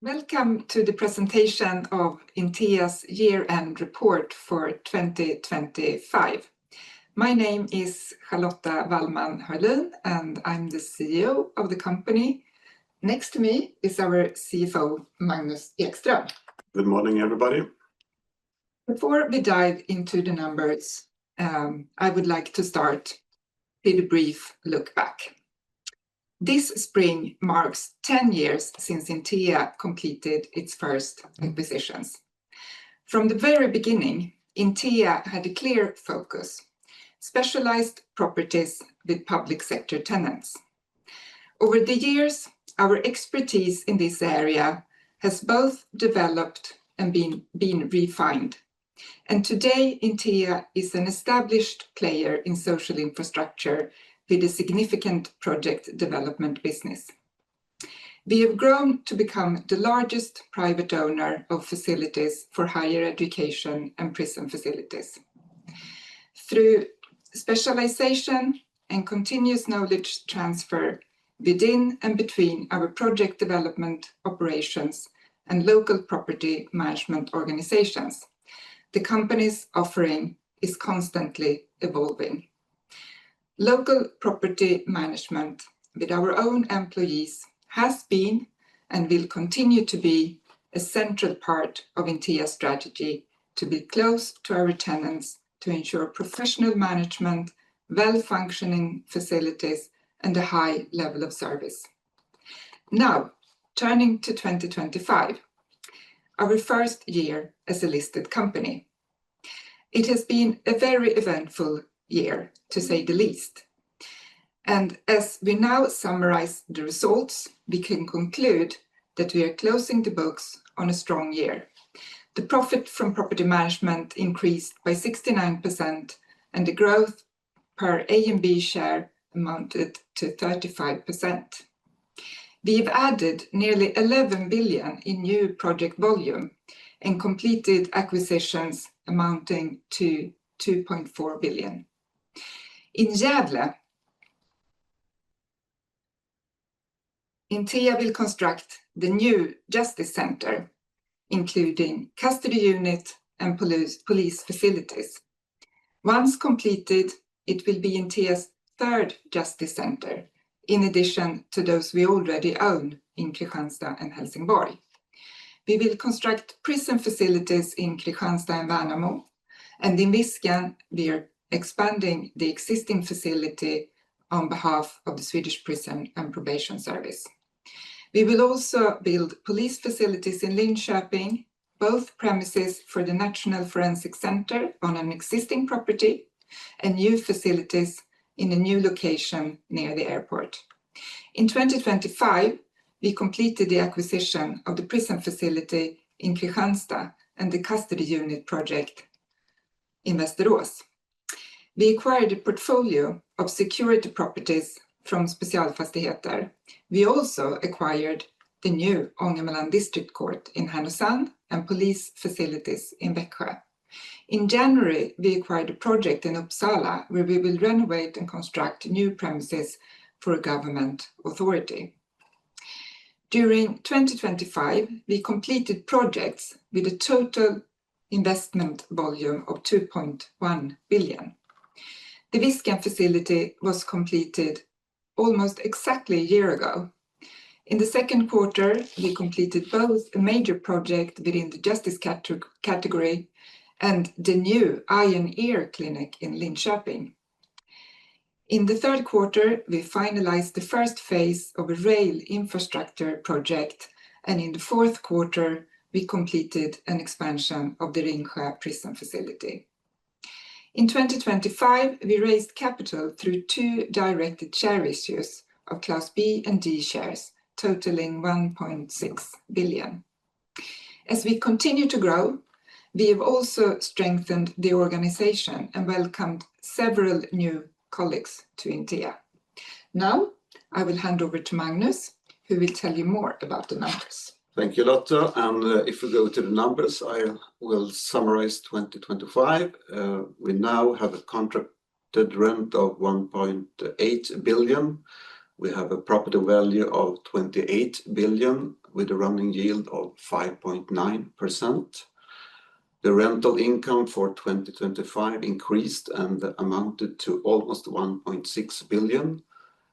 Welcome to the presentation of Intea's year-end report for 2025. My name is Charlotta Wallman Hörlin and I'm the CEO of the company. Next to me is our CFO, Magnus Ekström. Good morning, everybody. Before we dive into the numbers, I would like to start with a brief look back. This spring marks 10 years since Intea completed its first acquisitions. From the very beginning, Intea had a clear focus: specialized properties with public sector tenants. Over the years, our expertise in this area has both developed and been refined. And today, Intea is an established player in social infrastructure with a significant project development business. We have grown to become the largest private owner of facilities for higher education and prison facilities. Through specialization and continuous knowledge transfer within and between our project development operations and local property management organizations, the company's offering is constantly evolving. Local property management with our own employees has been and will continue to be a central part of Intea's strategy to be close to our tenants to ensure professional management, well-functioning facilities, and a high level of service. Now, turning to 2025, our first year as a listed company. It has been a very eventful year, to say the least. And as we now summarize the results, we can conclude that we are closing the books on a strong year. The profit from property management increased by 69% and the growth per A and B share amounted to 35%. We have added nearly 11 billion in new project volume and completed acquisitions amounting to 2.4 billion. In Gävle, Intea will construct the new Justice Center, including custody unit and police facilities. Once completed, it will be Intea's third Justice Center, in addition to those we already own in Kristianstad and Helsingborg. We will construct prison facilities in Kristianstad and Värnamo, and in Viskan we are expanding the existing facility on behalf of the Swedish Prison and Probation Service. We will also build police facilities in Linköping, both premises for the National Forensic Center on an existing property and new facilities in a new location near the airport. In 2025, we completed the acquisition of the prison facility in Kristianstad and the custody unit project in Västerås. We acquired a portfolio of security properties from Specialfastigheter. We also acquired the new Ångermanland District Court in Härnösand and police facilities in Växjö. In January, we acquired a project in Uppsala where we will renovate and construct new premises for a government authority. During 2025, we completed projects with a total investment volume of 2.1 billion. The Viskan facility was completed almost exactly a year ago. In the second quarter, we completed both a major project within the justice category and the new eye and ear clinic in Linköping. In the third quarter, we finalized the first phase of a rail infrastructure project, and in the fourth quarter, we completed an expansion of the Ringsjö prison facility. In 2025, we raised capital through 2 directed share issues of Class B and D shares, totaling 1.6 billion. As we continue to grow, we have also strengthened the organization and welcomed several new colleagues to Intea. Now, I will hand over to Magnus, who will tell you more about the numbers. Thank you, Lotta. And if we go to the numbers, I will summarize 2025. We now have a contracted rent of 1.8 billion, We have a property value of 28 billion with a running yield of 5.9%. The rental income for 2025 increased and amounted to almost 1.6 billion,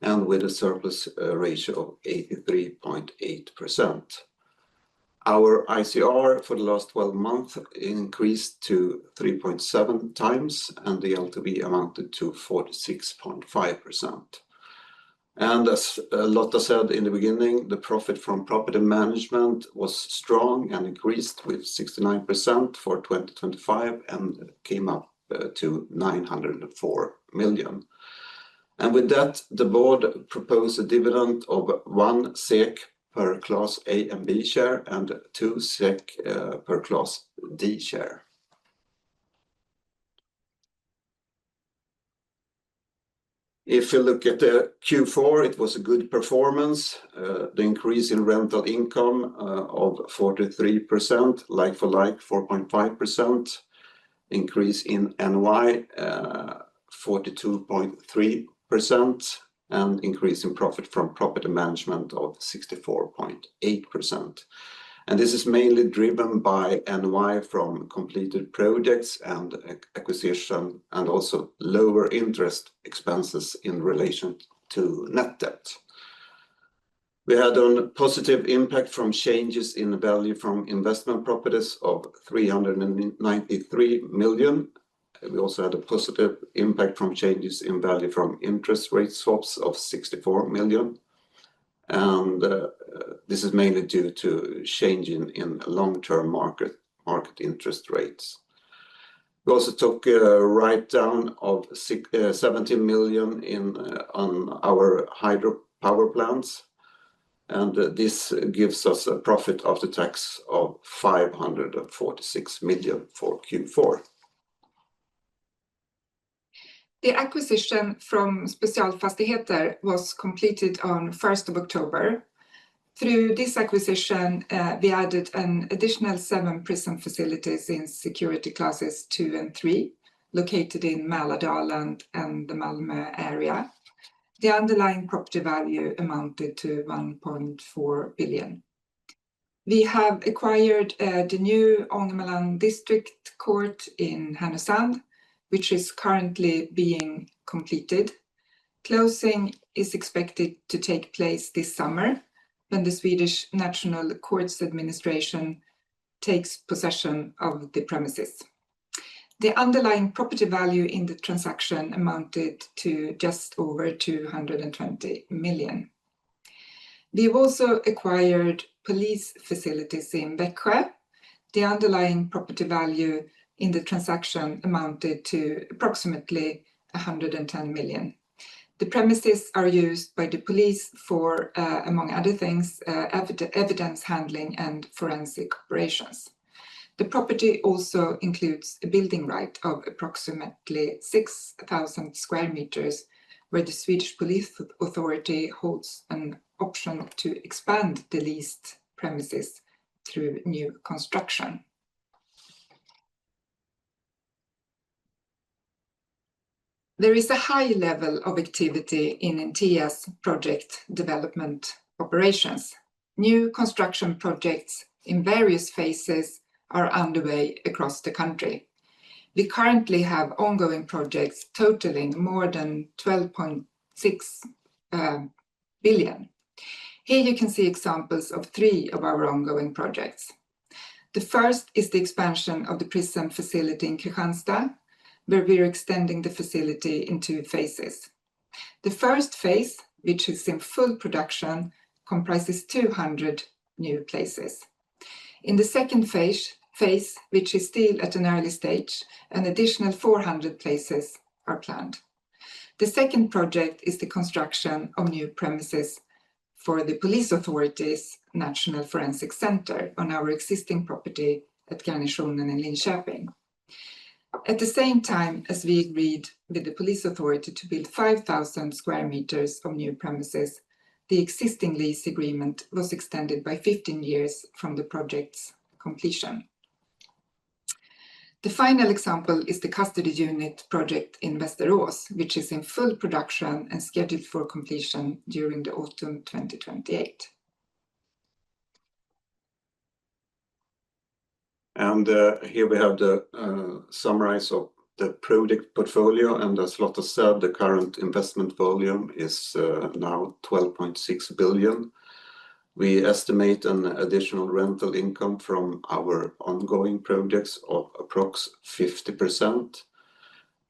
and with a surplus ratio of 83.8%. Our ICR for the last 12 months increased to 3.7 times, and the LTV amounted to 46.5%. And as Lotta said in the beginning, the profit from property management was strong and increased with 69% for 2025 and came up to 904 million. And with that, the board proposed a dividend of 1 SEK per Class A and B share and 2 SEK per Class D share. If you look at the Q4, it was a good performance. The increase in rental income of 43%, like-for-like 4.5%. Increase in NOI 42.3%, and increase in profit from property management of 64.8%. And this is mainly driven by NOI from completed projects and acquisition, and also lower interest expenses in relation to net debt. We had a positive impact from changes in value from investment properties of 393 million. We also had a positive impact from changes in value from interest rate swaps of 64 million. And this is mainly due to change in long-term market interest rates. We also took a write-down of 17 million on our hydropower plants, and this gives us a profit after tax of 546 million for Q4. The acquisition from Specialfastigheter was completed on 1st of October. Through this acquisition, we added an additional 7 prison facilities in security classes 2 and 3, located in Mälardalen and the Malmö area. The underlying property value amounted to 1.4 billion. We have acquired the new Ångermanland District Court in Härnösand, which is currently being completed. Closing is expected to take place this summer, when the Swedish National Courts Administration takes possession of the premises. The underlying property value in the transaction amounted to just over 220 million. We've also acquired police facilities in Växjö. The underlying property value in the transaction amounted to approximately 110 million. The premises are used by the police for, among other things, evidence handling and forensic operations. The property also includes a building right of approximately 6,000 square meters, where the Swedish Police Authority holds an option to expand the leased premises through new construction. There is a high level of activity in Intea's project development operations. New construction projects in various phases are underway across the country. We currently have ongoing projects totaling more than 12.6 billion. Here you can see examples of 3 of our ongoing projects. The first is the expansion of the prison facility in Kristianstad, where we're extending the facility in 2 phases. The first phase, which is in full production, comprises 200 new places. In the second phase, which is still at an early stage, an additional 400 places are planned. The second project is the construction of new premises for the Police Authority's National Forensic Center on our existing property at Garnisonen in Linköping. At the same time as we agreed with the Police Authority to build 5,000 square meters of new premises, the existing lease agreement was extended by 15 years from the project's completion. The final example is the custody unit project in Västerås, which is in full production and scheduled for completion during the autumn 2028. And here we have the summarize of the project portfolio, and as Lotta said, the current investment volume is now 12.6 billion. We estimate an additional rental income from our ongoing projects of approx 50%.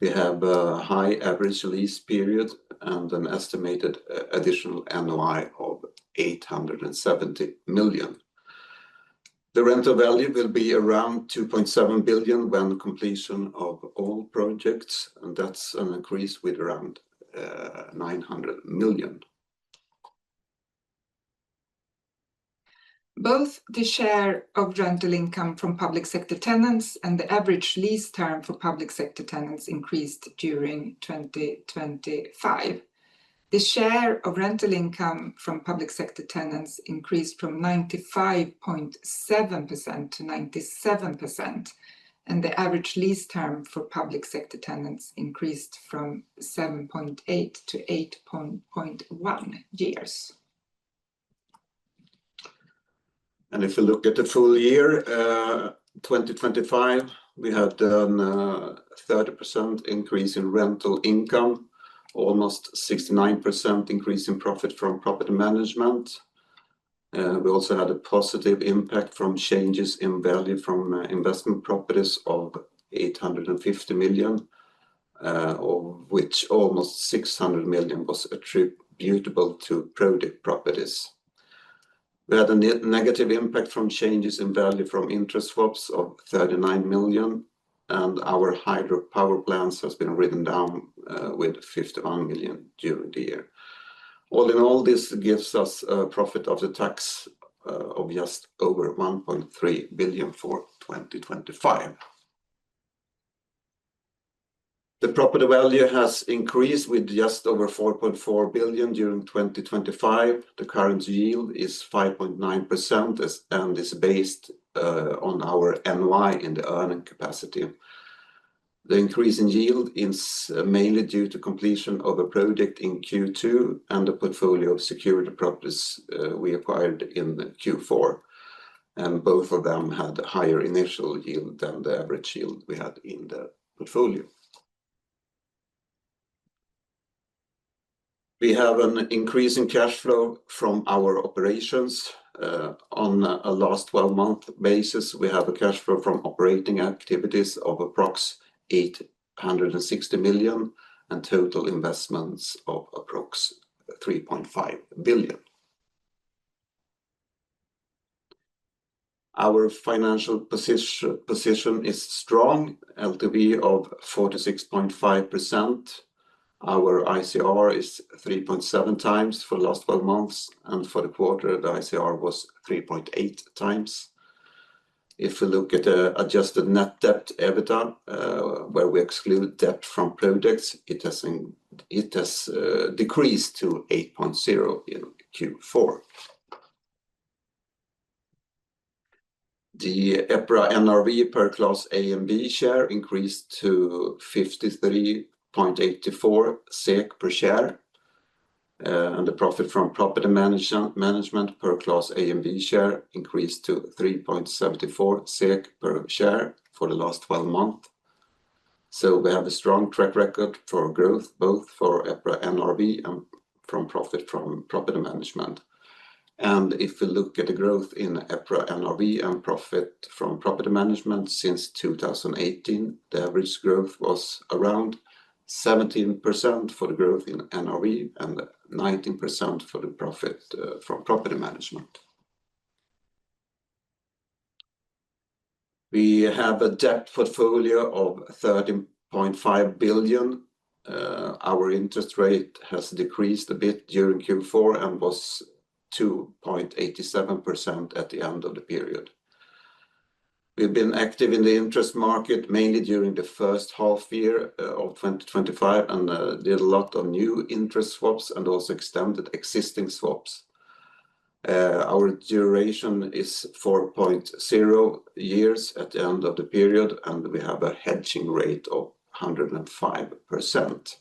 We have a high average lease period and an estimated additional NOI of 870 million. The rental value will be around 2.7 billion when completion of all projects, and that's an increase with around 900 million. Both the share of rental income from public sector tenants and the average lease term for public sector tenants increased during 2025. The share of rental income from public sector tenants increased from 95.7% to 97%, and the average lease term for public sector tenants increased from 7.8 to 8.1 years. And if you look at the full year, 2025, we had a 30% increase in rental income, almost 69% increase in profit from property management. We also had a positive impact from changes in value from investment properties of 850 million, of which almost 600 million was attributable to project properties. We had a negative impact from changes in value from interest swaps of 39 million, and our hydropower plants has been written down with 51 million during the year. All in all, this gives us a profit after tax of just over 1.3 billion for 2025. The property value has increased with just over 4.4 billion during 2025. The current yield is 5.9% and is based on our NOI in the earning capacity. The increase in yield is mainly due to completion of a project in Q2 and the portfolio of security properties we acquired in Q4. And both of them had a higher initial yield than the average yield we had in the portfolio. We have an increase in cash flow from our operations. On a last 12-month basis, we have a cash flow from operating activities of approx 860 million and total investments of approx 3.5 billion. Our financial position is strong, LTV of 46.5%. Our ICR is 3.7 times for the last 12 months, and for the quarter, the ICR was 3.8 times. If we look at the adjusted net debt EBITDA, where we exclude debt from projects, it has decreased to 8.0 in Q4. The EPRA NRV per Class A and B share increased to 53.84 SEK per share, and the profit from property management per Class A and B share increased to 3.74 SEK per share for the last 12 months. So we have a strong track record for growth, both for EPRA NRV and from profit from property management. And if we look at the growth in EPRA NRV and profit from property management since 2018, the average growth was around 17% for the growth in NRV and 19% for the profit from property management. We have a debt portfolio of 13.5 billion. Our interest rate has decreased a bit during Q4 and was 2.87% at the end of the period. We've been active in the interest market mainly during the first half year of 2025 and did a lot of new interest swaps and also extended existing swaps. Our duration is 4.0 years at the end of the period, and we have a hedging rate of 105%.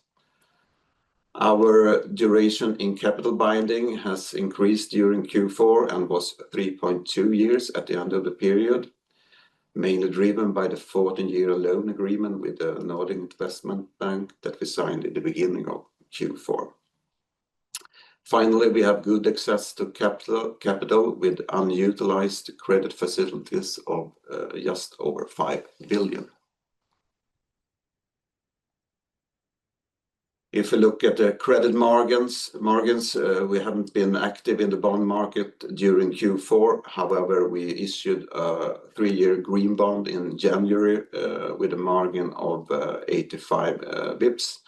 Our duration in capital binding has increased during Q4 and was 3.2 years at the end of the period, mainly driven by the 14-year loan agreement with the Nordic Investment Bank that we signed in the beginning of Q4. Finally, we have good access to capital with unutilized credit facilities of just over 5 billion. If we look at the credit margins, we haven't been active in the bond market during Q4. However, we issued a 3-year green bond in January with a margin of 85 bips.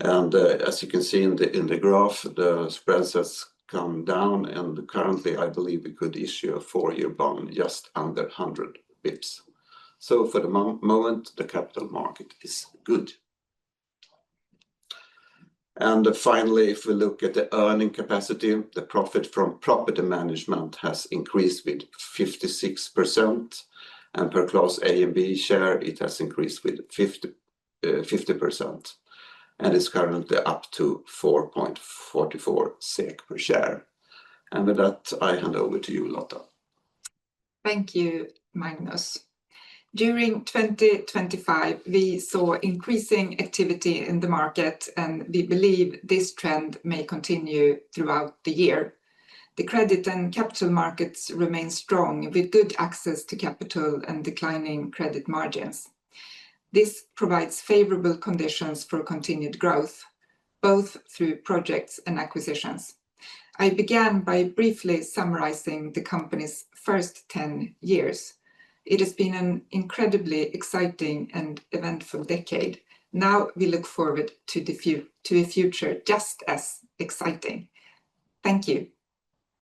And as you can see in the graph, the spreads has come down, and currently I believe we could issue a 4-year bond just under 100 bips. So for the moment, the capital market is good. And finally, if we look at the earning capacity, the profit from property management has increased with 56%, and per class A and B share, it has increased with 50%. And it's currently up to 4.44 SEK per share. And with that, I hand over to you, Lotta. Thank you, Magnus. During 2025, we saw increasing activity in the market, and we believe this trend may continue throughout the year. The credit and capital markets remain strong with good access to capital and declining credit margins. This provides favorable conditions for continued growth, both through projects and acquisitions. I began by briefly summarizing the company's first 10 years. It has been an incredibly exciting and eventful decade. Now we look forward to a future just as exciting. Thank you.